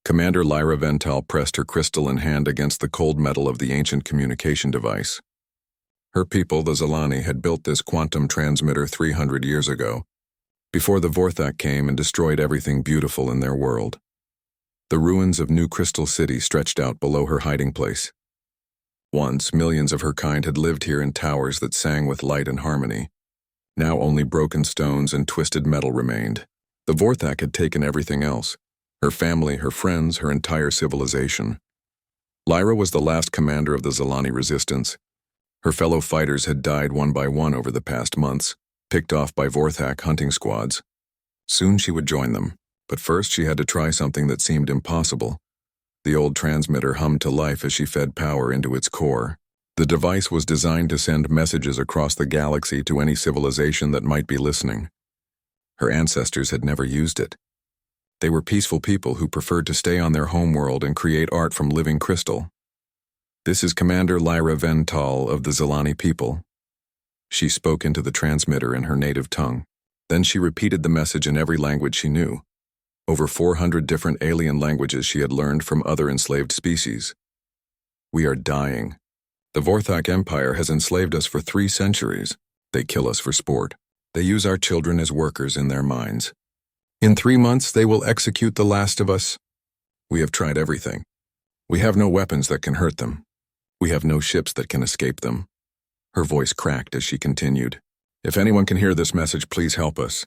Commander Lyra Vental pressed her crystalline hand against the cold metal of the ancient communication device. Her people, the Zalani, had built this quantum transmitter 300 years ago, before the Vorthak came and destroyed everything beautiful in their world. The ruins of New Crystal City stretched out below her hiding place. Once, millions of her kind had lived here in towers that sang with light and harmony. Now only broken stones and twisted metal remained. The Vorthak had taken everything else: her family, her friends, her entire civilization. Lyra was the last commander of the Zalani resistance. Her fellow fighters had died one by one over the past months, picked off by Vorthak hunting squads. Soon she would join them, but first she had to try something that seemed impossible. The old transmitter hummed to life as she fed power into its core. The device was designed to send messages across the galaxy to any civilization that might be listening. Her ancestors had never used it. They were peaceful people who preferred to stay on their homeworld and create art from living crystal. "This is Commander Lyra Vental of the Zalani people." She spoke into the transmitter in her native tongue. Then she repeated the message in every language she knew. Over 400 different alien languages she had learned from other enslaved species. "We are dying. The Vorthak Empire has enslaved us for 3 centuries. They kill us for sport. They use our children as workers in their mines. In 3 months they will execute the last of us. We have tried everything. We have no weapons that can hurt them. We have no ships that can escape them." Her voice cracked as she continued. "If anyone can hear this message, please help us.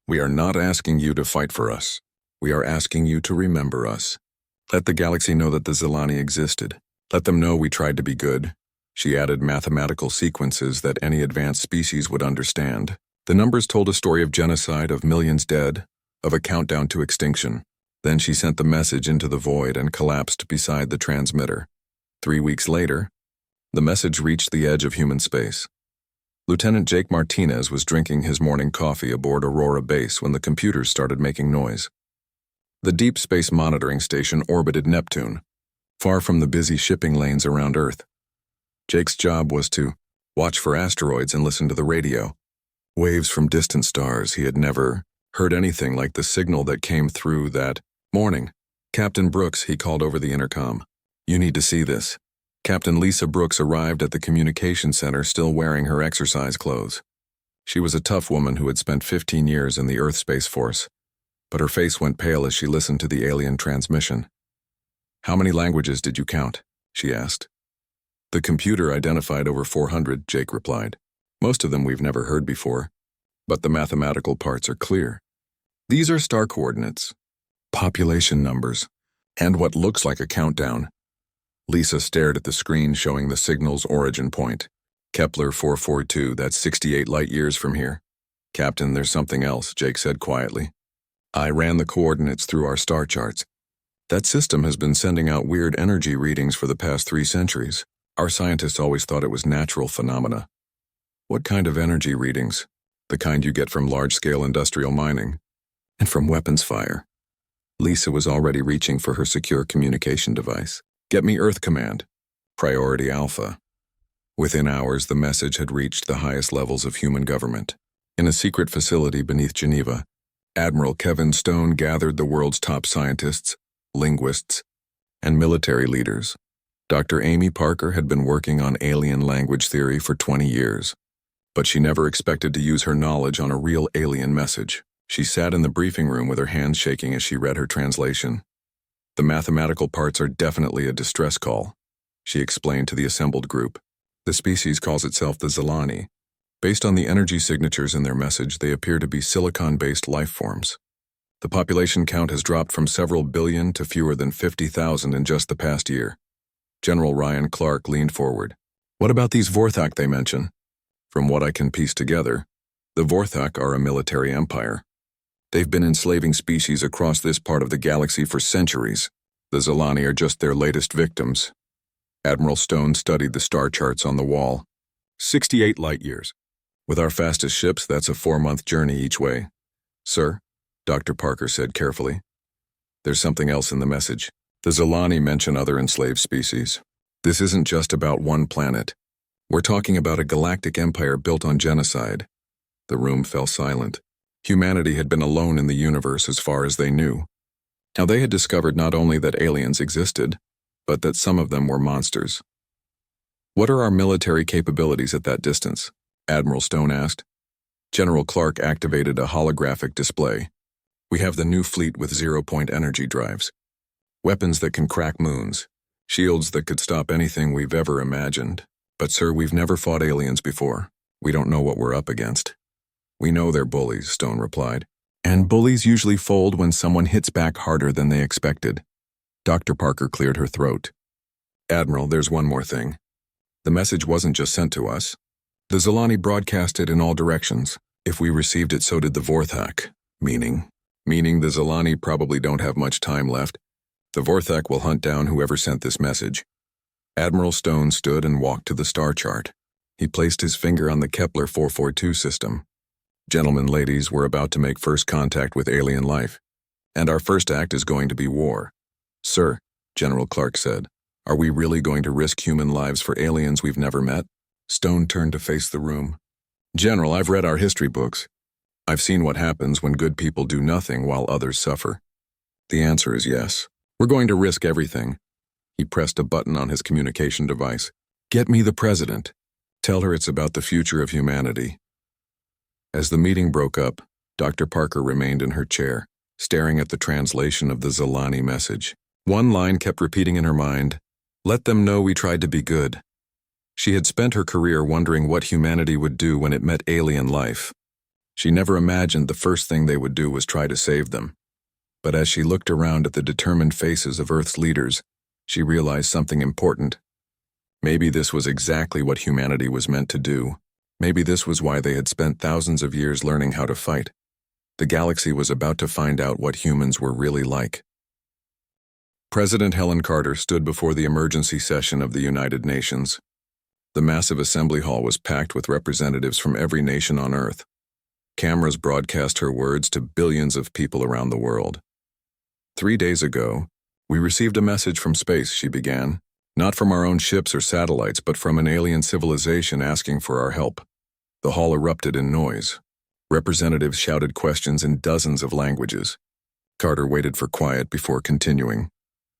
We are not asking you to fight for us. We are asking you to remember us. Let the galaxy know that the Zalani existed. Let them know we tried to be good." She added mathematical sequences that any advanced species would understand. The numbers told a story of genocide, of millions dead, of a countdown to extinction. Then she sent the message into the void and collapsed beside the transmitter. 3 weeks later, the message reached the edge of human space. Lieutenant Jake Martinez was drinking his morning coffee aboard Aurora Base when the computers started making noise. The Deep Space Monitoring Station orbited Neptune, far from the busy shipping lanes around Earth. Jake's job was to watch for asteroids and listen to the radio. Waves from distant stars. He had never heard anything like the signal that came through that morning. "Captain Brooks," he called over the intercom. "You need to see this." Captain Lisa Brooks arrived at the communication center still wearing her exercise clothes. She was a tough woman who had spent 15 years in the Earth Space Force, but her face went pale as she listened to the alien transmission. "How many languages did you count?" she asked. "The computer identified over 400, Jake replied. "Most of them we've never heard before, but the mathematical parts are clear. These are star coordinates, population numbers, and what looks like a countdown." Lisa stared at the screen showing the signal's origin point. "Kepler 442, that's 68 light-years from here." "Captain, there's something else," Jake said quietly. "I ran the coordinates through our star charts. That system has been sending out weird energy readings for the past 3 centuries. Our scientists always thought it was natural phenomena." "What kind of energy readings?" "The kind you get from large-scale industrial mining. And from weapons fire." Lisa was already reaching for her secure communication device. "Get me Earth Command. Priority Alpha." Within hours, the message had reached the highest levels of human government. In a secret facility beneath Geneva, Admiral Kevin Stone gathered the world's top scientists, linguists, and military leaders. Dr. Amy Parker had been working on alien language theory for 20 years, but she never expected to use her knowledge on a real alien message. She sat in the briefing room with her hands shaking as she read her translation. "The mathematical parts are definitely a distress call," she explained to the assembled group. "The species calls itself the Zalani. Based on the energy signatures in their message, they appear to be silicon-based life forms. The population count has dropped from several billion to fewer than 50,000 in just the past year." General Ryan Clark leaned forward. "What about these Vorthak they mention?" "From what I can piece together, the Vorthak are a military empire. They've been enslaving species across this part of the galaxy for centuries. The Zalani are just their latest victims." Admiral Stone studied the star charts on the wall. 68 light-years. "With our fastest ships, that's a 4-month journey each way." "Sir," Dr. Parker said carefully, "there's something else in the message. The Zalani mention other enslaved species. This isn't just about one planet. We're talking about a galactic empire built on genocide." The room fell silent. Humanity had been alone in the universe as far as they knew. Now they had discovered not only that aliens existed, but that some of them were monsters. "What are our military capabilities at that distance?" Admiral Stone asked. General Clark activated a holographic display. "We have the new fleet with zero-point energy drives. Weapons that can crack moons. Shields that could stop anything we've ever imagined. But sir, we've never fought aliens before. We don't know what we're up against." "We know they're bullies," Stone replied. "And bullies usually fold when someone hits back harder than they expected." Dr. Parker cleared her throat. "Admiral, there's one more thing. The message wasn't just sent to us. The Zilani broadcast it in all directions. If we received it, so did the Vorthak. Meaning the Zilani probably don't have much time left. The Vorthak will hunt down whoever sent this message." Admiral Stone stood and walked to the star chart. He placed his finger on the Kepler 442 system. "Gentlemen, ladies, we're about to make first contact with alien life. And our first act is going to be war." "Sir," General Clark said, "are we really going to risk human lives for aliens we've never met?" Stone turned to face the room. "General, I've read our history books. I've seen what happens when good people do nothing while others suffer. The answer is yes. We're going to risk everything." He pressed a button on his communication device. "Get me the president. Tell her it's about the future of humanity." As the meeting broke up, Dr. Parker remained in her chair, staring at the translation of the Zilani message. One line kept repeating in her mind, "Let them know we tried to be good." She had spent her career wondering what humanity would do when it met alien life. She never imagined the first thing they would do was try to save them. But as she looked around at the determined faces of Earth's leaders, she realized something important. Maybe this was exactly what humanity was meant to do. Maybe this was why they had spent thousands of years learning how to fight. The galaxy was about to find out what humans were really like. President Helen Carter stood before the emergency session of the United Nations. The massive assembly hall was packed with representatives from every nation on Earth. Cameras broadcast her words to billions of people around the world. 3 days ago, we received a message from space, she began. Not from our own ships or satellites, but from an alien civilization asking for our help. The hall erupted in noise. Representatives shouted questions in dozens of languages. Carter waited for quiet before continuing.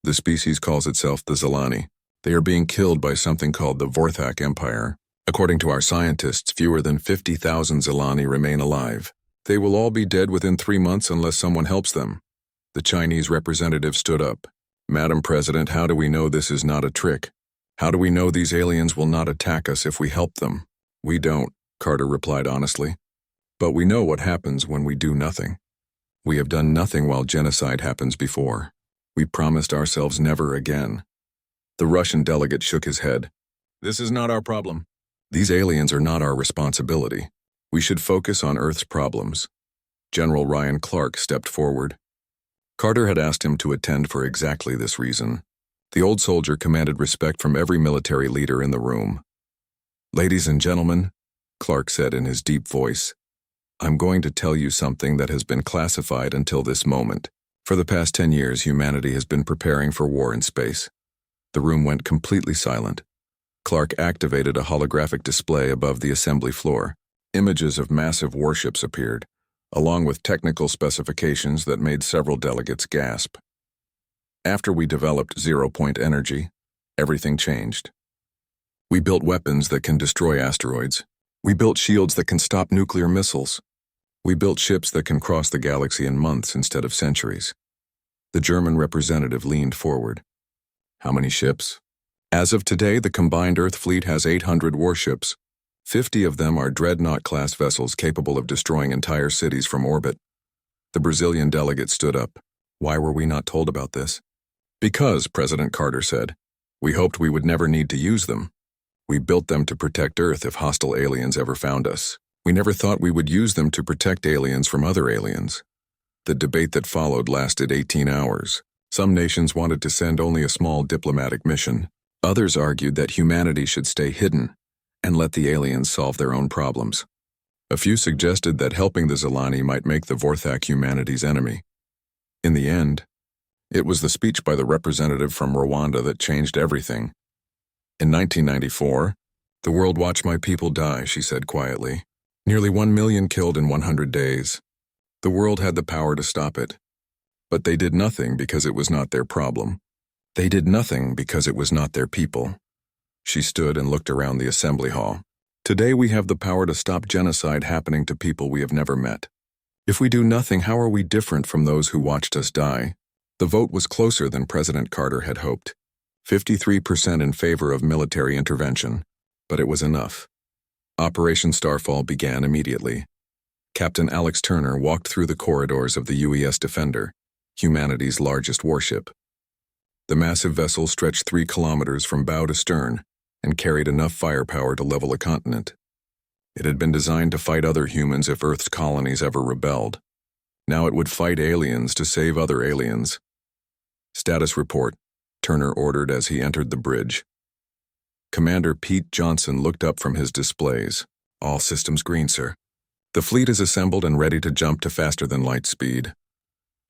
"The species calls itself the Zilani. They are being killed by something called the Vorthak Empire. According to our scientists, fewer than 50,000 Zilani remain alive. They will all be dead within 3 months unless someone helps them." The Chinese representative stood up. "Madam President, how do we know this is not a trick? How do we know these aliens will not attack us if we help them?" "We don't," Carter replied honestly. "But we know what happens when we do nothing. We have done nothing while genocide happens before. We promised ourselves never again." The Russian delegate shook his head. "This is not our problem. These aliens are not our responsibility. We should focus on Earth's problems." General Ryan Clark stepped forward. Carter had asked him to attend for exactly this reason. The old soldier commanded respect from every military leader in the room. "Ladies and gentlemen," Clark said in his deep voice, "I'm going to tell you something that has been classified until this moment. For the past 10 years, humanity has been preparing for war in space." The room went completely silent. Clark activated a holographic display above the assembly floor. Images of massive warships appeared, along with technical specifications that made several delegates gasp. "After we developed zero-point energy, everything changed. We built weapons that can destroy asteroids. We built shields that can stop nuclear missiles. We built ships that can cross the galaxy in months instead of centuries." The German representative leaned forward. "How many ships?" "As of today, the combined Earth fleet has 800 warships. 50 of them are Dreadnought-class vessels capable of destroying entire cities from orbit." The Brazilian delegate stood up. "Why were we not told about this?" "Because," President Carter said, "we hoped we would never need to use them. We built them to protect Earth if hostile aliens ever found us. We never thought we would use them to protect aliens from other aliens." The debate that followed lasted 18 hours. Some nations wanted to send only a small diplomatic mission. Others argued that humanity should stay hidden and let the aliens solve their own problems. A few suggested that helping the Zilani might make the Vorthak humanity's enemy. In the end, it was the speech by the representative from Rwanda that changed everything. "In 1994, the world watched my people die," she said quietly. "Nearly 1 million killed in 100 days. The world had the power to stop it. But they did nothing because it was not their problem. They did nothing because it was not their people. She stood and looked around the assembly hall. Today we have the power to stop genocide happening to people we have never met. If we do nothing, how are we different from those who watched us die? The vote was closer than President Carter had hoped. 53% in favor of military intervention. But it was enough. Operation Starfall began immediately. Captain Alex Turner walked through the corridors of the UES Defender, humanity's largest warship. The massive vessel stretched 3 kilometers from bow to stern and carried enough firepower to level a continent. It had been designed to fight other humans if Earth's colonies ever rebelled. Now it would fight aliens to save other aliens. Status report, Turner ordered as he entered the bridge. Commander Pete Johnson looked up from his displays. All systems green, sir. The fleet is assembled and ready to jump to faster than light speed.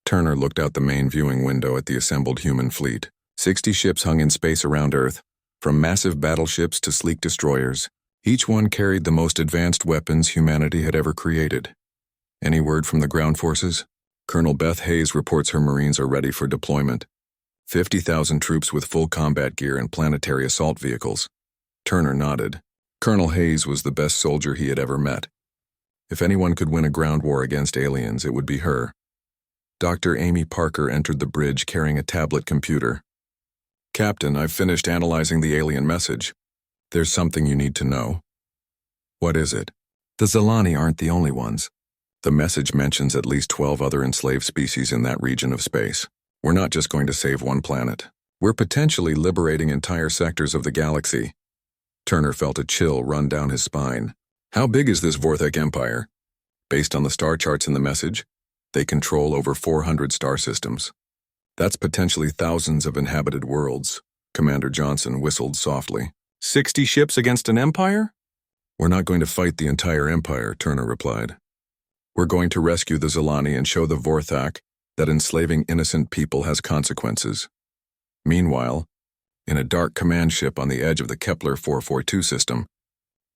Turner looked out the main viewing window at the assembled human fleet. 60 ships hung in space around Earth, from massive battleships to sleek destroyers. Each one carried the most advanced weapons humanity had ever created. Any word from the ground forces? Colonel Beth Hayes reports her Marines are ready for deployment. 50,000 troops with full combat gear and planetary assault vehicles. Turner nodded. Colonel Hayes was the best soldier he had ever met. If anyone could win a ground war against aliens, it would be her. Dr. Amy Parker entered the bridge carrying a tablet computer. Captain, I've finished analyzing the alien message. There's something you need to know. What is it? The Zilani aren't the only ones. The message mentions at least 12 other enslaved species in that region of space. We're not just going to save one planet. We're potentially liberating entire sectors of the galaxy. Turner felt a chill run down his spine. How big is this Vorthak Empire? Based on the star charts in the message, they control over 400 star systems. That's potentially thousands of inhabited worlds. Commander Johnson whistled softly. 60 ships against an empire? We're not going to fight the entire empire, Turner replied. We're going to rescue the Zilani and show the Vorthak that enslaving innocent people has consequences. Meanwhile, in a dark command ship on the edge of the Kepler 442 system,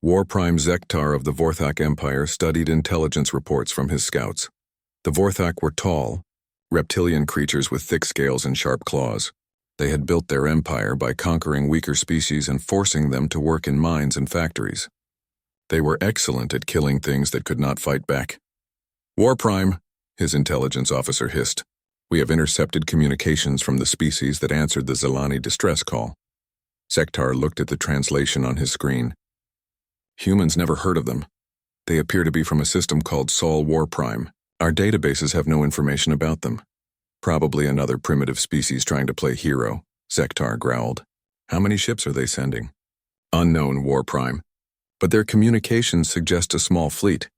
War Prime Zektar of the Vorthak Empire studied intelligence reports from his scouts. The Vorthak were tall, reptilian creatures with thick scales and sharp claws. They had built their empire by conquering weaker species and forcing them to work in mines and factories. They were excellent at killing things that could not fight back. War Prime, his intelligence officer hissed. We have intercepted communications from the species that answered the Zilani distress call. Zektar looked at the translation on his screen. Humans never heard of them. They appear to be from a system called Sol War Prime. Our databases have no information about them. Probably another primitive species trying to play hero, Zektar growled. How many ships are they sending? Unknown, War Prime. But their communications suggest a small fleet.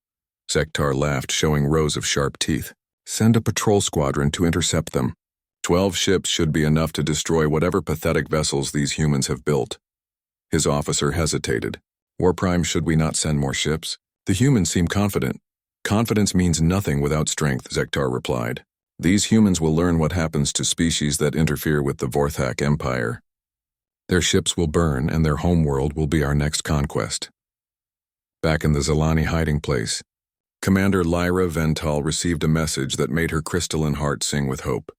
Zektar laughed, showing rows of sharp teeth. Send a patrol squadron to intercept them. 12 ships should be enough to destroy whatever pathetic vessels these humans have built. His officer hesitated. War Prime, should we not send more ships? The humans seem confident. Confidence means nothing without strength, Zektar replied. These humans will learn what happens to species that interfere with the Vorthak Empire. Their ships will burn, and their homeworld will be our next conquest. Back in the Zilani hiding place, Commander Lyra Vental received a message that made her crystalline heart sing with hope.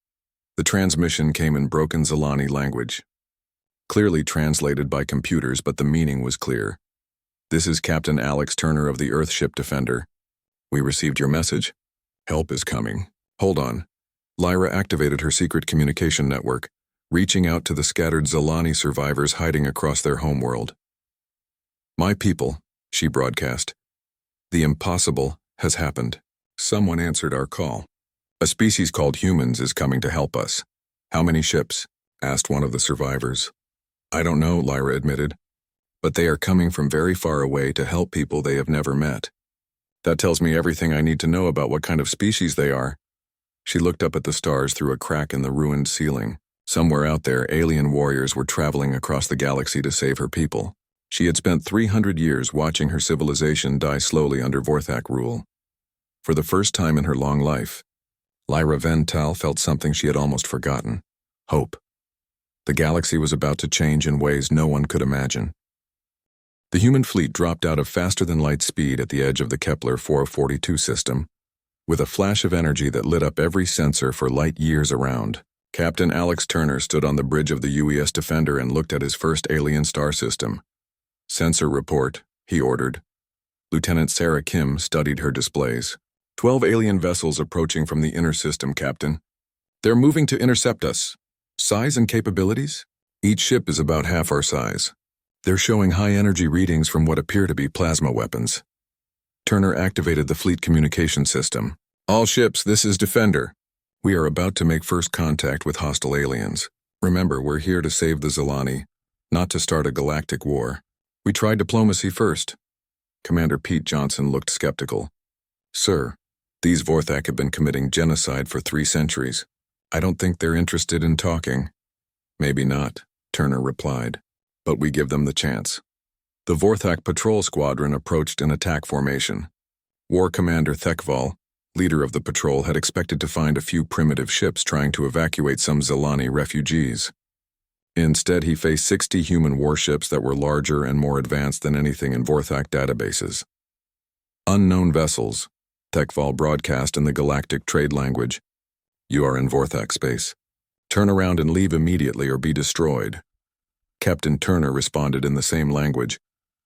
The transmission came in broken Zilani language. Clearly translated by computers, but the meaning was clear. This is Captain Alex Turner of the Earthship Defender. We received your message. Help is coming. Hold on. Lyra activated her secret communication network, reaching out to the scattered Zilani survivors hiding across their homeworld. My people, she broadcast. The impossible has happened. Someone answered our call. A species called humans is coming to help us. How many ships? Asked one of the survivors. I don't know, Lyra admitted. But they are coming from very far away to help people they have never met. That tells me everything I need to know about what kind of species they are. She looked up at the stars through a crack in the ruined ceiling. Somewhere out there, alien warriors were traveling across the galaxy to save her people. She had spent 300 years watching her civilization die slowly under Vorthak rule. For the first time in her long life, Lyra Vental felt something she had almost forgotten. Hope. The galaxy was about to change in ways no one could imagine. The human fleet dropped out of faster-than-light speed at the edge of the Kepler 442 system. with a flash of energy that lit up every sensor for light years around. Captain Alex Turner stood on the bridge of the UES Defender and looked at his first alien star system. "Sensor report," he ordered. Lieutenant Sarah Kim studied her displays. 12 alien vessels approaching from the inner system, Captain. They're moving to intercept us. Size and capabilities? Each ship is about half our size. They're showing high-energy readings from what appear to be plasma weapons. Turner activated the fleet communication system. "All ships, this is Defender. We are about to make first contact with hostile aliens. Remember, we're here to save the Zilani, not to start a galactic war. We tried diplomacy first." Commander Pete Johnson looked skeptical. "Sir, these Vorthak have been committing genocide for 3 centuries. I don't think they're interested in talking." "Maybe not," Turner replied, "but we give them the chance." The Vorthak patrol squadron approached in attack formation. War Commander Thekval, leader of the patrol, had expected to find a few primitive ships trying to evacuate some Zilani refugees. Instead, he faced 60 human warships that were larger and more advanced than anything in Vorthak databases. "Unknown vessels," Thekval broadcast in the galactic trade language. "You are in Vorthak space. Turn around and leave immediately or be destroyed." Captain Turner responded in the same language,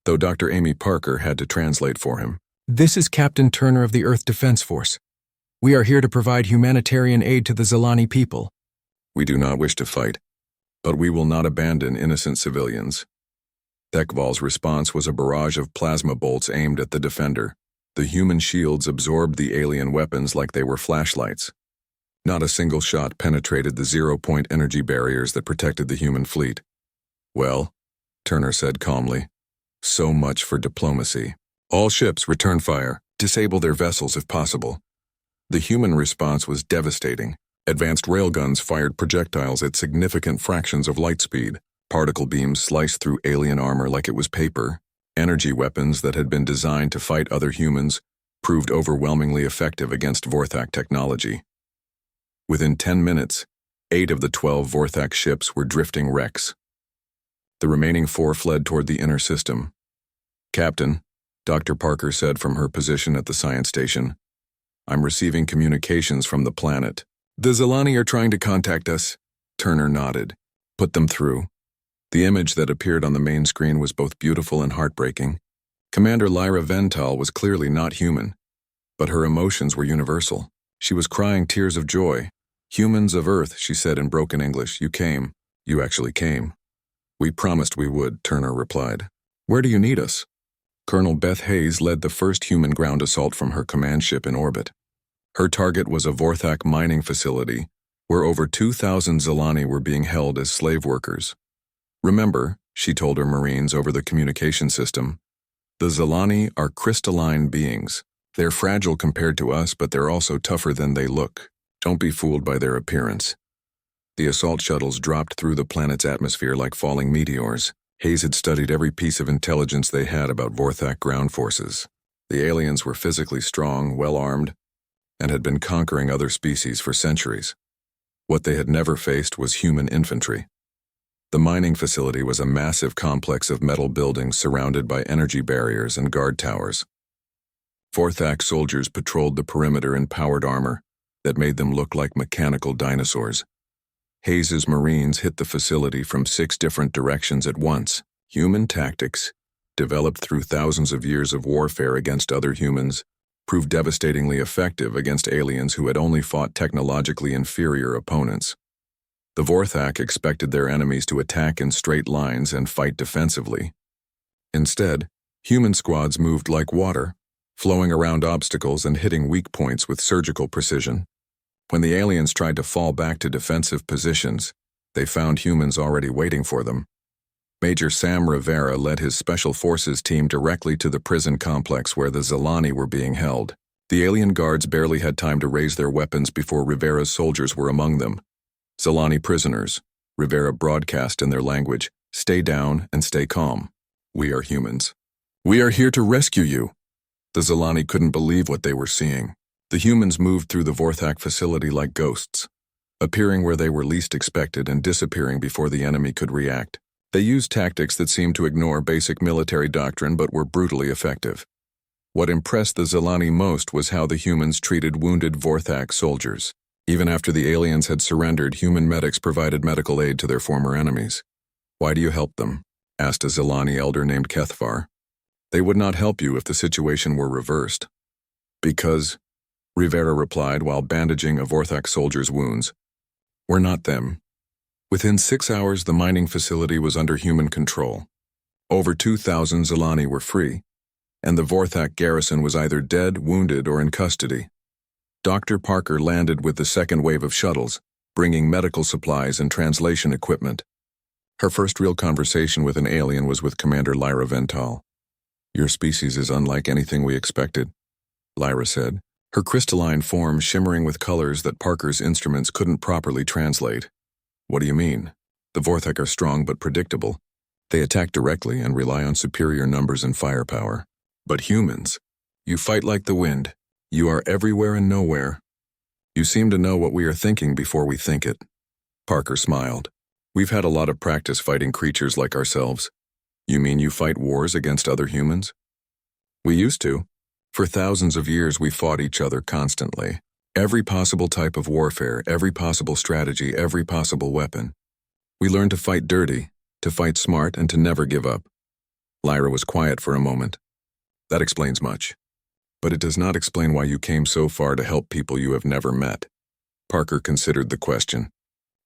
though Dr. Amy Parker had to translate for him. "This is Captain Turner of the Earth Defense Force. We are here to provide humanitarian aid to the Zilani people." "We do not wish to fight, but we will not abandon innocent civilians." Thekval's response was a barrage of plasma bolts aimed at the Defender. The human shields absorbed the alien weapons like they were flashlights. Not a single shot penetrated the zero-point energy barriers that protected the human fleet. "Well," Turner said calmly, "so much for diplomacy. All ships return fire. Disable their vessels if possible." The human response was devastating. Advanced railguns fired projectiles at significant fractions of light speed. Particle beams sliced through alien armor like it was paper. Energy weapons that had been designed to fight other humans proved overwhelmingly effective against Vorthak technology. Within 10 minutes, 8 of the 12 Vorthak ships were drifting wrecks. The remaining 4 fled toward the inner system. "Captain," Dr. Parker said from her position at the science station, "I'm receiving communications from the planet." "The Zilani are trying to contact us." Turner nodded. "Put them through." The image that appeared on the main screen was both beautiful and heartbreaking. Commander Lyra Vental was clearly not human, but her emotions were universal. She was crying tears of joy. "Humans of Earth," she said in broken English, "you came. You actually came." "We promised we would," Turner replied. "Where do you need us?" Colonel Beth Hayes led the first human ground assault from her command ship in orbit. Her target was a Vorthak mining facility, where over 2,000 Zilani were being held as slave workers. "Remember," she told her Marines over the communication system, "the Zilani are crystalline beings. They're fragile compared to us, but they're also tougher than they look. Don't be fooled by their appearance." The assault shuttles dropped through the planet's atmosphere like falling meteors. Hayes had studied every piece of intelligence they had about Vorthak ground forces. The aliens were physically strong, well-armed, and had been conquering other species for centuries. What they had never faced was human infantry. The mining facility was a massive complex of metal buildings surrounded by energy barriers and guard towers. Vorthak soldiers patrolled the perimeter in powered armor that made them look like mechanical dinosaurs. Hayes's Marines hit the facility from 6 different directions at once. Human tactics, developed through thousands of years of warfare against other humans, proved devastatingly effective against aliens who had only fought technologically inferior opponents. The Vorthak expected their enemies to attack in straight lines and fight defensively. Instead, human squads moved like water, flowing around obstacles and hitting weak points with surgical precision. When the aliens tried to fall back to defensive positions, they found humans already waiting for them. Major Sam Rivera led his Special Forces team directly to the prison complex where the Zilani were being held. The alien guards barely had time to raise their weapons before Rivera's soldiers were among them. "Zilani prisoners," Rivera broadcast in their language, "stay down and stay calm. We are humans. We are here to rescue you." The Zilani couldn't believe what they were seeing. The humans moved through the Vorthak facility like ghosts, appearing where they were least expected and disappearing before the enemy could react. They used tactics that seemed to ignore basic military doctrine but were brutally effective. What impressed the Zilani most was how the humans treated wounded Vorthak soldiers. Even after the aliens had surrendered, human medics provided medical aid to their former enemies. "Why do you help them?" asked a Zilani elder named Kethvar. "They would not help you if the situation were reversed." "Because," Rivera replied while bandaging a Vorthak soldier's wounds, "we're not them." Within 6 hours, the mining facility was under human control. Over 2,000 Zilani were free, and the Vorthak garrison was either dead, wounded, or in custody. Dr. Parker landed with the second wave of shuttles, bringing medical supplies and translation equipment. Her first real conversation with an alien was with Commander Lyra Vental. "Your species is unlike anything we expected," Lyra said, her crystalline form shimmering with colors that Parker's instruments couldn't properly translate. "What do you mean?" "The Vorthak are strong but predictable. They attack directly and rely on superior numbers and firepower. But humans, you fight like the wind. You are everywhere and nowhere. You seem to know what we are thinking before we think it." Parker smiled. "We've had a lot of practice fighting creatures like ourselves." "You mean you fight wars against other humans?" "We used to. For thousands of years we fought each other constantly. Every possible type of warfare, every possible strategy, every possible weapon. We learned to fight dirty, to fight smart, and to never give up." Lyra was quiet for a moment. "That explains much. But it does not explain why you came so far to help people you have never met." Parker considered the question.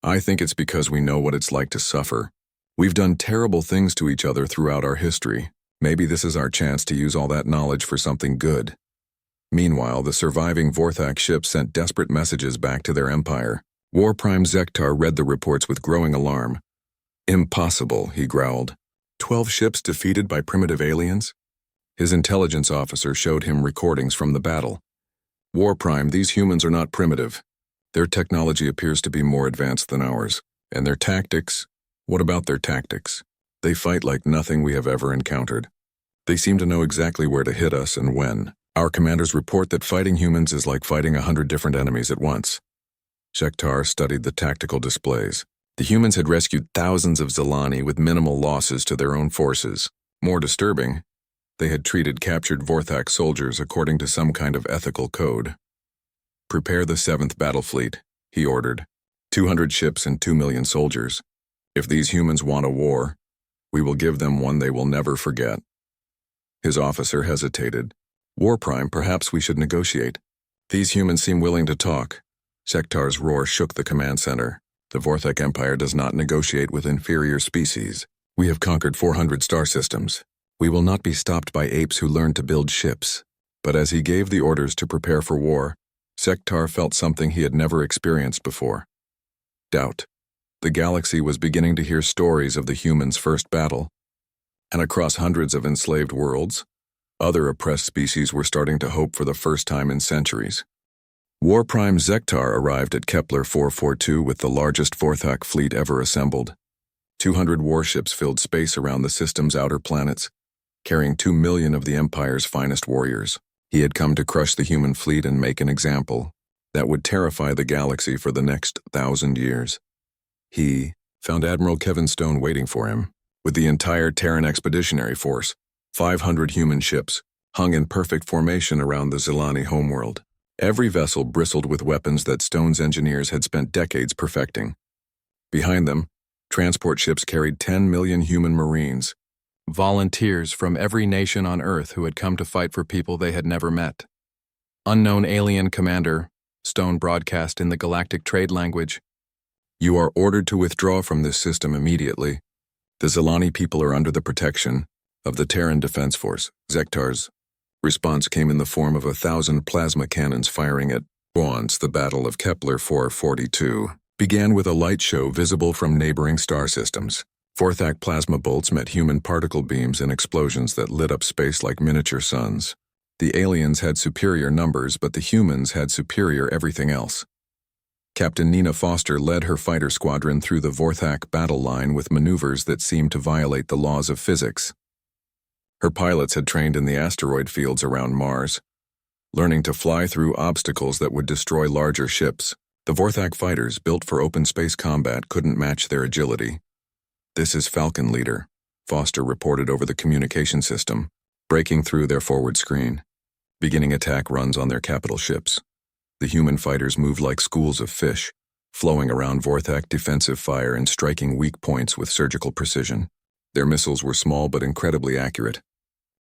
"I think it's because we know what it's like to suffer. We've done terrible things to each other throughout our history. Maybe this is our chance to use all that knowledge for something good." Meanwhile, the surviving Vorthak ships sent desperate messages back to their empire. War Prime Zektar read the reports with growing alarm. "Impossible," he growled. 12 ships defeated by primitive aliens? His intelligence officer showed him recordings from the battle. "War Prime, these humans are not primitive. Their technology appears to be more advanced than ours. And their tactics? What about their tactics? They fight like nothing we have ever encountered. They seem to know exactly where to hit us and when. Our commanders report that fighting humans is like fighting 100 different enemies at once." Zektar studied the tactical displays. The humans had rescued thousands of Zilani with minimal losses to their own forces. More disturbing, they had treated captured Vorthak soldiers according to some kind of ethical code. "Prepare the 7th Battle Fleet," he ordered. 200 ships and 2 million soldiers. If these humans want a war, we will give them one they will never forget. His officer hesitated. "War Prime, perhaps we should negotiate. These humans seem willing to talk." Zektar's roar shook the command center. "The Vorthak Empire does not negotiate with inferior species. We have conquered 400 star systems. We will not be stopped by apes who learn to build ships." But as he gave the orders to prepare for war, Zektar felt something he had never experienced before. Doubt. The galaxy was beginning to hear stories of the humans' first battle. And across hundreds of enslaved worlds, other oppressed species were starting to hope for the first time in centuries. War Prime Zektar arrived at Kepler 442 with the largest Vorthak fleet ever assembled. 200 warships filled space around the system's outer planets, carrying 2 million of the Empire's finest warriors. He had come to crush the human fleet and make an example that would terrify the galaxy for the next 1,000 years. He found Admiral Kevin Stone waiting for him, with the entire Terran Expeditionary Force, 500 human ships, hung in perfect formation around the Zilani homeworld. Every vessel bristled with weapons that Stone's engineers had spent decades perfecting. Behind them, transport ships carried 10 million human marines, volunteers from every nation on Earth who had come to fight for people they had never met. Unknown alien commander, Stone broadcast in the galactic trade language. "You are ordered to withdraw from this system immediately. The Zilani people are under the protection of the Terran Defense Force." Zektar's response came in the form of 1,000 plasma cannons firing at once. The Battle of Kepler 442 began with a light show visible from neighboring star systems. Vorthak plasma bolts met human particle beams in explosions that lit up space like miniature suns. The aliens had superior numbers, but the humans had superior everything else. Captain Nina Foster led her fighter squadron through the Vorthak battle line with maneuvers that seemed to violate the laws of physics. Her pilots had trained in the asteroid fields around Mars, learning to fly through obstacles that would destroy larger ships. The Vorthak fighters, built for open space combat, couldn't match their agility. "This is Falcon Leader," Foster reported over the communication system, breaking through their forward screen. beginning attack runs on their capital ships. The human fighters moved like schools of fish, flowing around Vorthak defensive fire and striking weak points with surgical precision. Their missiles were small but incredibly accurate,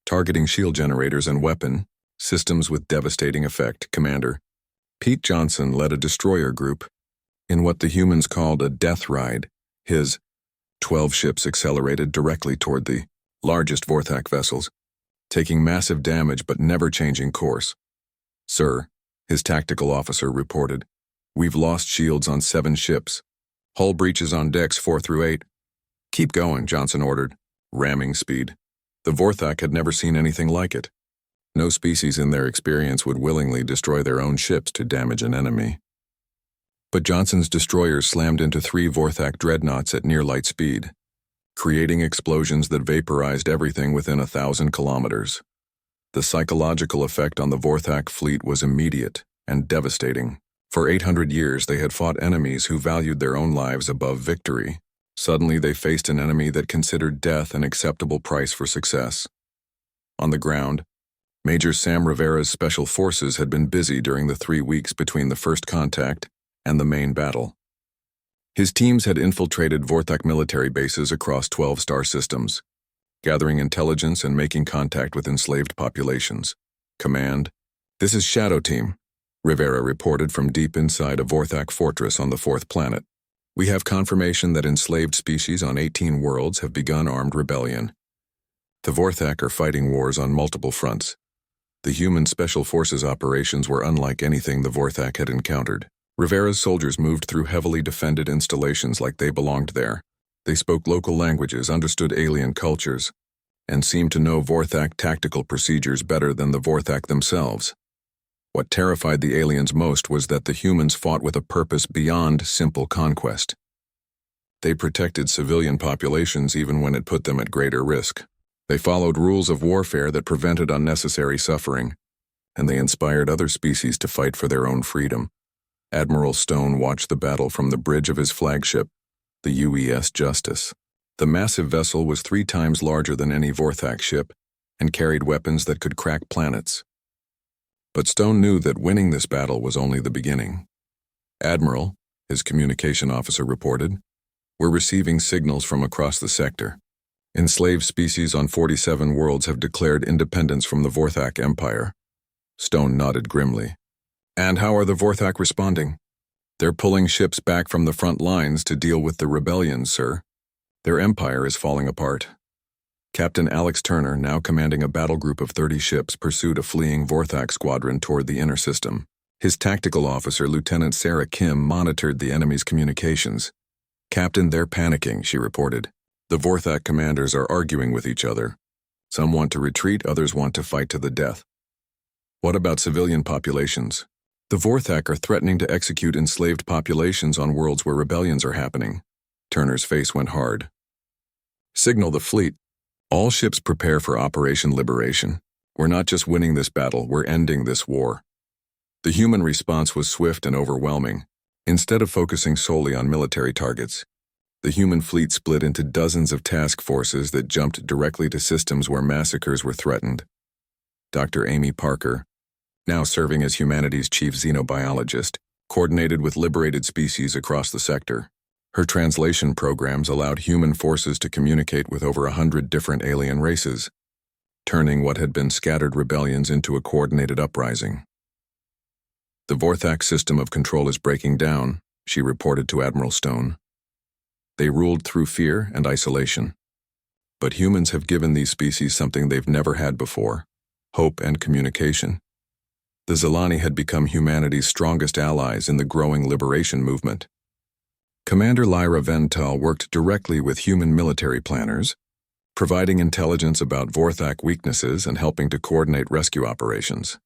targeting shield generators and weapon systems with devastating effect. Commander Pete Johnson led a destroyer group in what the humans called a death ride. His 12 ships accelerated directly toward the largest Vorthak vessels, taking massive damage but never changing course. "Sir," his tactical officer reported, "we've lost shields on 7 ships. Hull breaches on decks 4 through 8. "Keep going," Johnson ordered, ramming speed. The Vorthak had never seen anything like it. No species in their experience would willingly destroy their own ships to damage an enemy. But Johnson's destroyers slammed into 3 Vorthak dreadnoughts at near light speed, creating explosions that vaporized everything within 1,000 kilometers. The psychological effect on the Vorthak fleet was immediate and devastating. For 800 years they had fought enemies who valued their own lives above victory. Suddenly they faced an enemy that considered death an acceptable price for success. On the ground, Major Sam Rivera's special forces had been busy during the 3 weeks between the first contact and the main battle. His teams had infiltrated Vorthak military bases across 12 star systems, gathering intelligence and making contact with enslaved populations. "Command, this is Shadow Team," Rivera reported from deep inside a Vorthak fortress on the 4th planet. "We have confirmation that enslaved species on 18 worlds have begun armed rebellion. The Vorthak are fighting wars on multiple fronts. The human special forces operations were unlike anything the Vorthak had encountered. Rivera's soldiers moved through heavily defended installations like they belonged there. They spoke local languages, understood alien cultures, and seemed to know Vorthak tactical procedures better than the Vorthak themselves. What terrified the aliens most was that the humans fought with a purpose beyond simple conquest. They protected civilian populations even when it put them at greater risk. They followed rules of warfare that prevented unnecessary suffering, and they inspired other species to fight for their own freedom. Admiral Stone watched the battle from the bridge of his flagship, the UES Justice. The massive vessel was 3 times larger than any Vorthak ship and carried weapons that could crack planets. But Stone knew that winning this battle was only the beginning. "Admiral," his communication officer reported, "we're receiving signals from across the sector. Enslaved species on 47 worlds have declared independence from the Vorthak Empire." Stone nodded grimly. "And how are the Vorthak responding?" "They're pulling ships back from the front lines to deal with the rebellion, sir. Their empire is falling apart." Captain Alex Turner, now commanding a battle group of 30 ships, pursued a fleeing Vorthak squadron toward the inner system. His tactical officer, Lieutenant Sarah Kim, monitored the enemy's communications. "Captain, they're panicking," she reported. "The Vorthak commanders are arguing with each other. Some want to retreat, others want to fight to the death." "What about civilian populations?" "The Vorthak are threatening to execute enslaved populations on worlds where rebellions are happening." Turner's face went hard. "Signal the fleet. All ships prepare for Operation Liberation. We're not just winning this battle, we're ending this war." The human response was swift and overwhelming. Instead of focusing solely on military targets, the human fleet split into dozens of task forces that jumped directly to systems where massacres were threatened. Dr. Amy Parker, now serving as humanity's chief xenobiologist, coordinated with liberated species across the sector. Her translation programs allowed human forces to communicate with over 100 different alien races, turning what had been scattered rebellions into a coordinated uprising. "The Vorthak system of control is breaking down," she reported to Admiral Stone. "They ruled through fear and isolation. But humans have given these species something they've never had before: hope and communication." The Zilani had become humanity's strongest allies in the growing liberation movement. Commander Lyra Vental worked directly with human military planners, providing intelligence about Vorthak weaknesses and helping to coordinate rescue operations.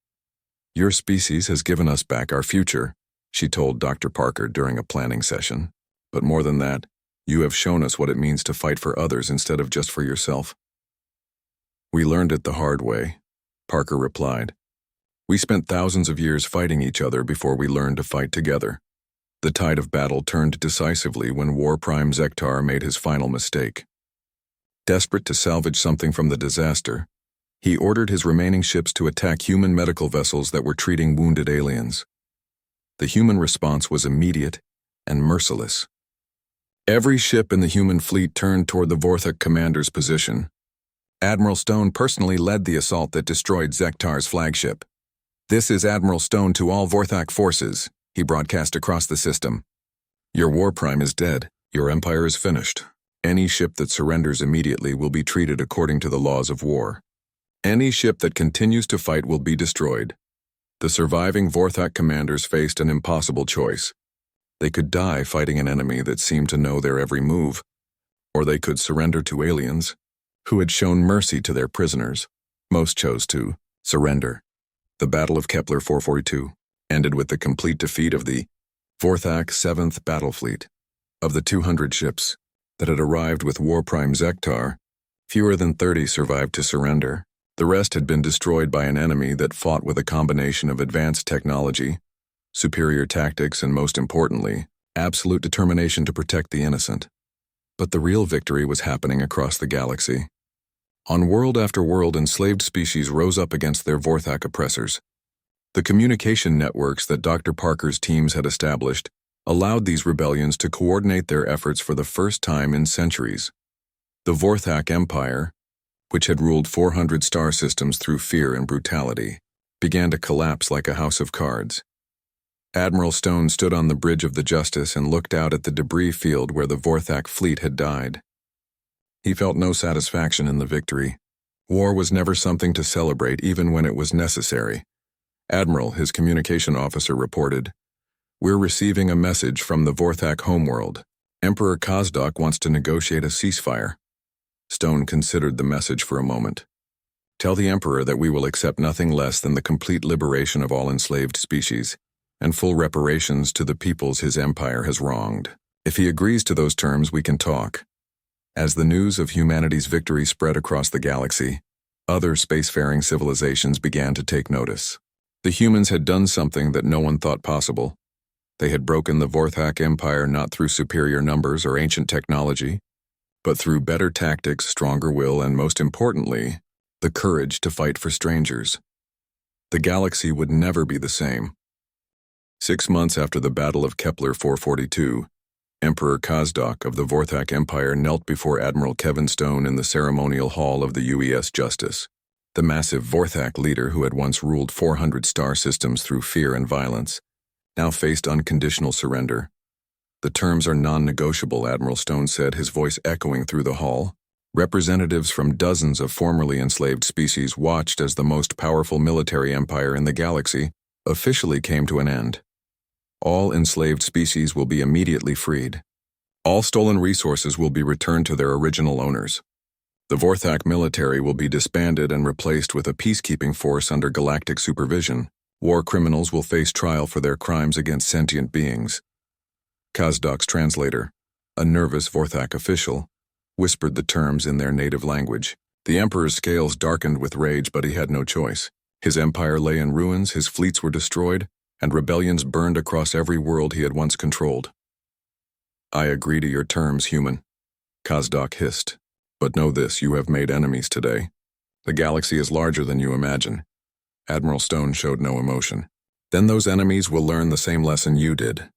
"Your species has given us back our future," she told Dr. Parker during a planning session. "But more than that, you have shown us what it means to fight for others instead of just for yourself." "We learned it the hard way," Parker replied. "We spent thousands of years fighting each other before we learned to fight together." The tide of battle turned decisively when War Prime Zektar made his final mistake. Desperate to salvage something from the disaster, He ordered his remaining ships to attack human medical vessels that were treating wounded aliens. The human response was immediate and merciless. Every ship in the human fleet turned toward the Vorthak commander's position. Admiral Stone personally led the assault that destroyed Zektar's flagship. "This is Admiral Stone to all Vorthak forces," he broadcast across the system. "Your war prime is dead. Your empire is finished. Any ship that surrenders immediately will be treated according to the laws of war. Any ship that continues to fight will be destroyed." The surviving Vorthak commanders faced an impossible choice. They could die fighting an enemy that seemed to know their every move, or they could surrender to aliens who had shown mercy to their prisoners. Most chose to surrender. The Battle of Kepler 442 ended with the complete defeat of the Vorthak 7th Battle Fleet. Of the 200 ships that had arrived with War Prime Zektar, fewer than 30 survived to surrender. The rest had been destroyed by an enemy that fought with a combination of advanced technology, superior tactics, and most importantly, absolute determination to protect the innocent. But the real victory was happening across the galaxy. On world after world, enslaved species rose up against their Vorthak oppressors. The communication networks that Dr. Parker's teams had established allowed these rebellions to coordinate their efforts for the first time in centuries. The Vorthak Empire, which had ruled 400 star systems through fear and brutality, began to collapse like a house of cards. Admiral Stone stood on the bridge of the Justice and looked out at the debris field where the Vorthak fleet had died. He felt no satisfaction in the victory. War was never something to celebrate, even when it was necessary. "Admiral," his communication officer reported, "we're receiving a message from the Vorthak homeworld. Emperor Kazdok wants to negotiate a ceasefire." Stone considered the message for a moment. "Tell the Emperor that we will accept nothing less than the complete liberation of all enslaved species, and full reparations to the peoples his empire has wronged. If he agrees to those terms, we can talk." As the news of humanity's victory spread across the galaxy, other spacefaring civilizations began to take notice. The humans had done something that no one thought possible. They had broken the Vorthak Empire not through superior numbers or ancient technology, but through better tactics, stronger will, and most importantly, the courage to fight for strangers. The galaxy would never be the same. 6 months after the Battle of Kepler 442, Emperor Kazdok of the Vorthak Empire knelt before Admiral Kevin Stone in the ceremonial hall of the UES Justice. The massive Vorthak leader who had once ruled 400 star systems through fear and violence now faced unconditional surrender. "The terms are non-negotiable," Admiral Stone said, his voice echoing through the hall. Representatives from dozens of formerly enslaved species watched as the most powerful military empire in the galaxy officially came to an end. All enslaved species will be immediately freed. All stolen resources will be returned to their original owners. The Vorthak military will be disbanded and replaced with a peacekeeping force under galactic supervision. War criminals will face trial for their crimes against sentient beings. Kazdok's translator, a nervous Vorthak official, whispered the terms in their native language. The Emperor's scales darkened with rage, but he had no choice. His empire lay in ruins, his fleets were destroyed, and rebellions burned across every world he had once controlled. "I agree to your terms, human," Kazdok hissed. "But know this, you have made enemies today. The galaxy is larger than you imagine." Admiral Stone showed no emotion. "Then those enemies will learn the same lesson you did.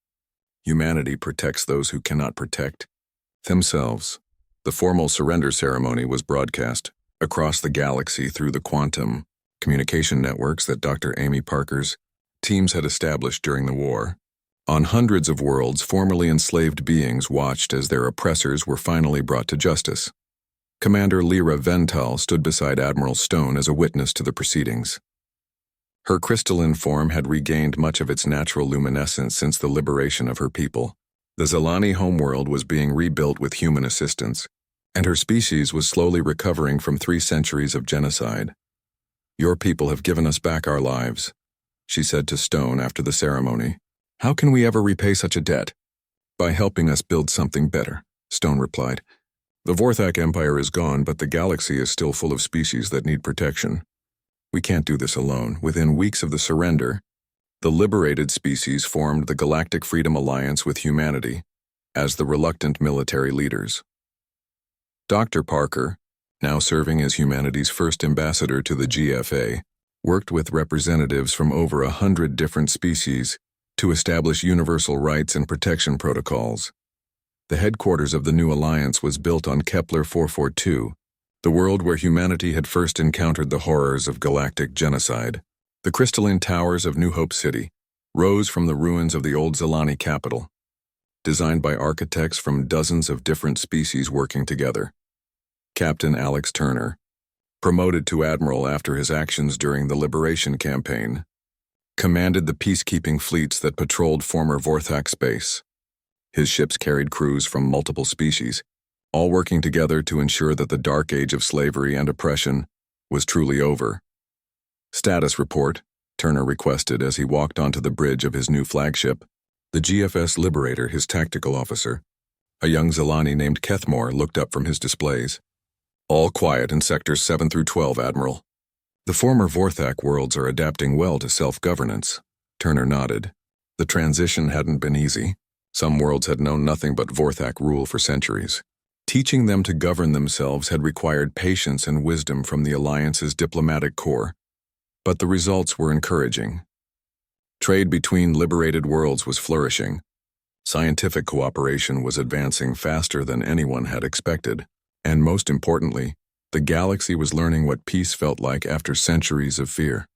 Humanity protects those who cannot protect themselves." The formal surrender ceremony was broadcast across the galaxy through the quantum communication networks that Dr. Amy Parker's teams had established during the war. On hundreds of worlds, formerly enslaved beings watched as their oppressors were finally brought to justice. Commander Lyra Vental stood beside Admiral Stone as a witness to the proceedings. Her crystalline form had regained much of its natural luminescence since the liberation of her people. The Zalani homeworld was being rebuilt with human assistance, and her species was slowly recovering from 3 centuries of genocide. "Your people have given us back our lives," she said to Stone after the ceremony. "How can we ever repay such a debt?" "By helping us build something better," Stone replied. "The Vorthak Empire is gone, but the galaxy is still full of species that need protection. We can't do this alone." Within weeks of the surrender, the liberated species formed the Galactic Freedom Alliance with humanity as the reluctant military leaders. Dr. Parker, now serving as humanity's first ambassador to the GFA, worked with representatives from over 100 different species to establish universal rights and protection protocols. The headquarters of the new alliance was built on Kepler 442, the world where humanity had first encountered the horrors of galactic genocide. The crystalline towers of New Hope City rose from the ruins of the old Zilani capital, designed by architects from dozens of different species working together. Captain Alex Turner, promoted to admiral after his actions during the Liberation Campaign, commanded the peacekeeping fleets that patrolled former Vorthak space. His ships carried crews from multiple species, all working together to ensure that the dark age of slavery and oppression was truly over. Status report, Turner requested as he walked onto the bridge of his new flagship. The GFS Liberator, his tactical officer, a young Zilani named Kethmore, looked up from his displays. All quiet in sectors 7 through 12, Admiral. The former Vorthak worlds are adapting well to self-governance. Turner nodded. The transition hadn't been easy. Some worlds had known nothing but Vorthak rule for centuries. Teaching them to govern themselves had required patience and wisdom from the Alliance's diplomatic corps. But the results were encouraging. Trade between liberated worlds was flourishing. Scientific cooperation was advancing faster than anyone had expected. And most importantly, the galaxy was learning what peace felt like after centuries of fear.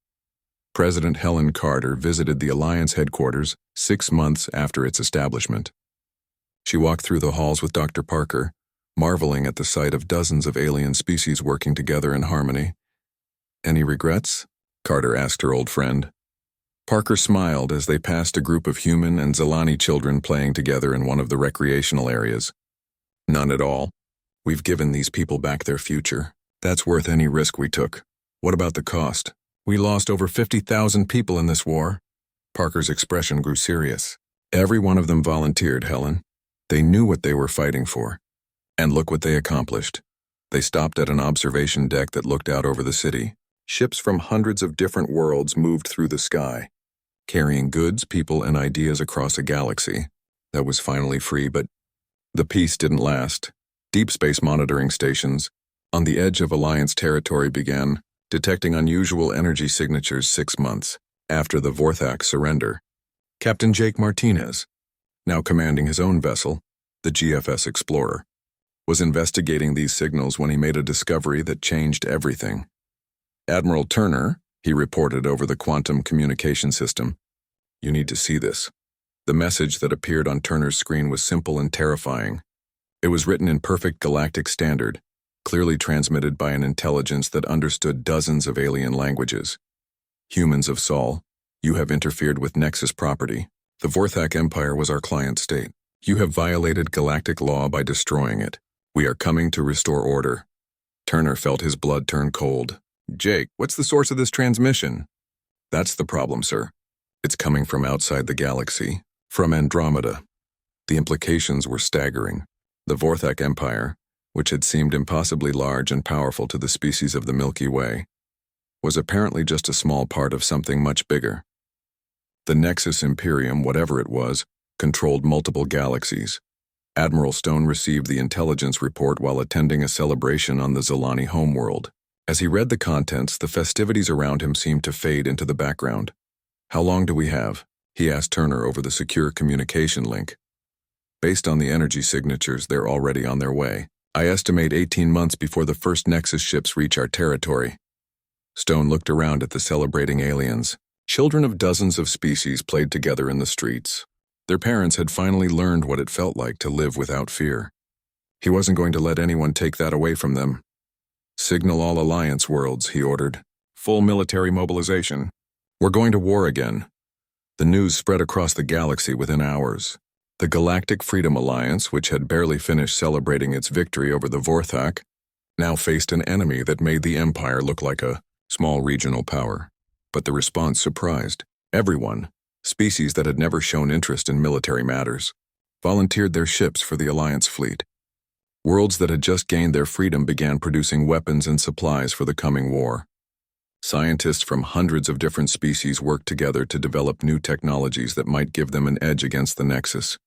President Helen Carter visited the Alliance headquarters 6 months after its establishment. She walked through the halls with Dr. Parker, marveling at the sight of dozens of alien species working together in harmony. "Any regrets?" Carter asked her old friend. Parker smiled as they passed a group of human and Zilani children playing together in one of the recreational areas. "None at all. We've given these people back their future. That's worth any risk we took. What about the cost? We lost over 50,000 people in this war." Parker's expression grew serious. "Every one of them volunteered, Helen. They knew what they were fighting for. And look what they accomplished." They stopped at an observation deck that looked out over the city. Ships from hundreds of different worlds moved through the sky, carrying goods, people, and ideas across a galaxy that was finally free, but the peace didn't last. Deep space monitoring stations on the edge of Alliance territory began detecting unusual energy signatures 6 months after the Vorthak surrender. Captain Jake Martinez, now commanding his own vessel, the GFS Explorer, was investigating these signals when he made a discovery that changed everything. "Admiral Turner," he reported over the quantum communication system. "You need to see this." The message that appeared on Turner's screen was simple and terrifying. It was written in perfect galactic standard, clearly transmitted by an intelligence that understood dozens of alien languages. "Humans of Sol, you have interfered with Nexus property. The Vorthak Empire was our client state. You have violated galactic law by destroying it. We are coming to restore order." Turner felt his blood turn cold. "Jake, what's the source of this transmission?" "That's the problem, sir. It's coming from outside the galaxy, from Andromeda." The implications were staggering. The Vorthak Empire, which had seemed impossibly large and powerful to the species of the Milky Way, was apparently just a small part of something much bigger. The Nexus Imperium, whatever it was, controlled multiple galaxies. Admiral Stone received the intelligence report while attending a celebration on the Zilani homeworld. As he read the contents, the festivities around him seemed to fade into the background. "How long do we have?" he asked Turner over the secure communication link. "Based on the energy signatures, they're already on their way. I estimate 18 months before the first Nexus ships reach our territory." Stone looked around at the celebrating aliens. Children of dozens of species played together in the streets. Their parents had finally learned what it felt like to live without fear. He wasn't going to let anyone take that away from them. "Signal all Alliance worlds," he ordered. "Full military mobilization. We're going to war again." The news spread across the galaxy within hours. The Galactic Freedom Alliance, which had barely finished celebrating its victory over the Vorthak, now faced an enemy that made the Empire look like a small regional power. But the response surprised everyone. Species that had never shown interest in military matters volunteered their ships for the Alliance fleet. Worlds that had just gained their freedom began producing weapons and supplies for the coming war. Scientists from hundreds of different species worked together to develop new technologies that might give them an edge against the Nexus.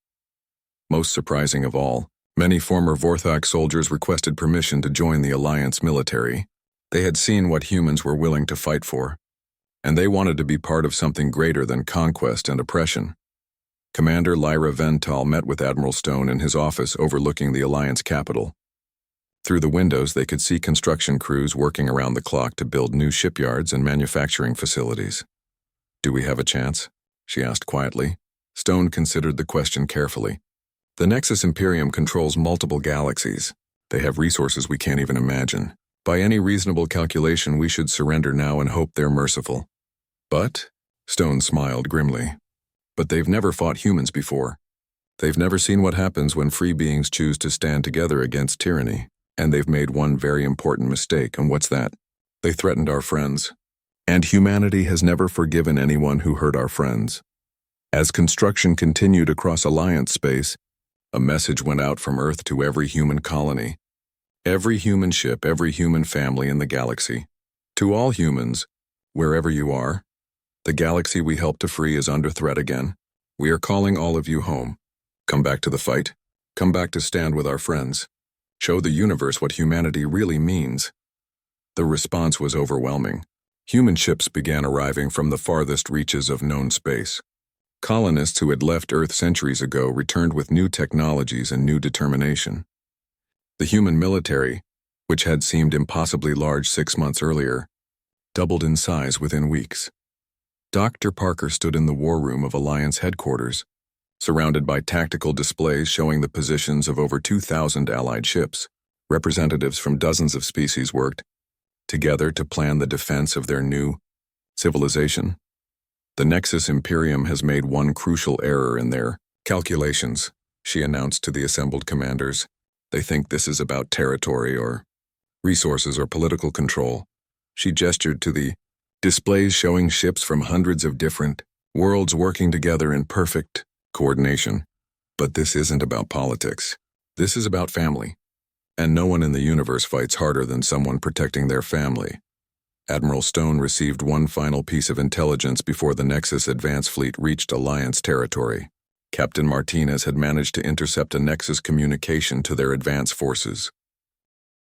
Most surprising of all, Many former Vorthok soldiers requested permission to join the Alliance military. They had seen what humans were willing to fight for, and they wanted to be part of something greater than conquest and oppression. Commander Lyra Vental met with Admiral Stone in his office overlooking the Alliance capital. Through the windows, they could see construction crews working around the clock to build new shipyards and manufacturing facilities. "Do we have a chance?" she asked quietly. Stone considered the question carefully. "The Nexus Imperium controls multiple galaxies. They have resources we can't even imagine. By any reasonable calculation, we should surrender now and hope they're merciful." "But," Stone smiled grimly, "but they've never fought humans before. They've never seen what happens when free beings choose to stand together against tyranny. And they've made one very important mistake, and what's that? They threatened our friends. And humanity has never forgiven anyone who hurt our friends." As construction continued across Alliance space, a message went out from Earth to every human colony, every human ship, every human family in the galaxy. To all humans, wherever you are, the galaxy we helped to free is under threat again. We are calling all of you home. Come back to the fight. Come back to stand with our friends. Show the universe what humanity really means. The response was overwhelming. Human ships began arriving from the farthest reaches of known space. Colonists who had left Earth centuries ago returned with new technologies and new determination. The human military, which had seemed impossibly large 6 months earlier, doubled in size within weeks. Dr. Parker stood in the war room of Alliance headquarters, surrounded by tactical displays showing the positions of over 2,000 Allied ships. Representatives from dozens of species worked together to plan the defense of their new civilization. "The Nexus Imperium has made one crucial error in their calculations," she announced to the assembled commanders. "They think this is about territory or resources or political control." She gestured to the displays showing ships from hundreds of different worlds working together in perfect coordination. "But this isn't about politics. This is about family. And no one in the universe fights harder than someone protecting their family." Admiral Stone received one final piece of intelligence before the Nexus Advance Fleet reached Alliance territory. Captain Martinez had managed to intercept a Nexus communication to their advance forces.